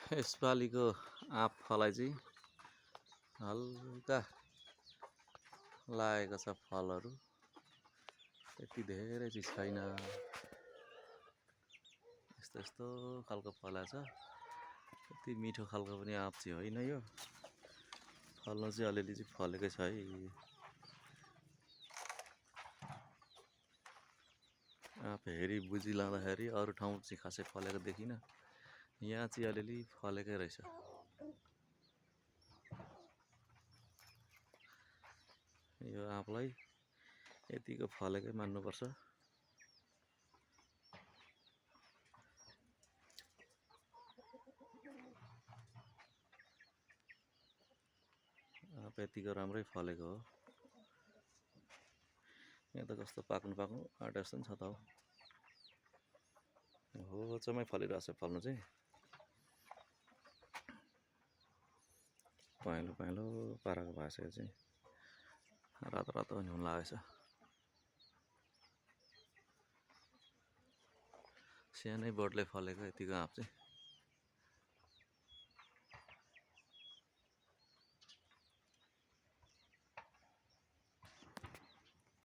यसपालिको आँप फलाई चाहिँ हल्का लागेको छ फलहरू, त्यति धेरै चाहिँ छैन। यस्तो खालको फलाएको छ, त्यति मिठो खालको पनि आँप चाहिँ होइन यो। फल्नु चाहिँ अलिअलि चाहिँ फलेकै छ है। आँप हेरी बुझी लाँदाखेरि अरू ठाउँ चाहिँ खासै फलेको देखिनँ, यहाँ चाहिँ अलिअलि फलेकै रहेछ। यो आँपलाई यतिको फलेकै मान्नुपर्छ। आँप यतिको राम्रै फलेको हो। यहाँ त कस्तो पाक्नु आँटे जस्तो नि छ त हो। होचोमै फलिरहेछ फल्नु चाहिँ। पहेँलो पहेँलो पाराको भएछ यो चाहिँ, रातो रातो पनि हुन लागेछ। सानै बोटले फलेको यतिको आँप चाहिँ।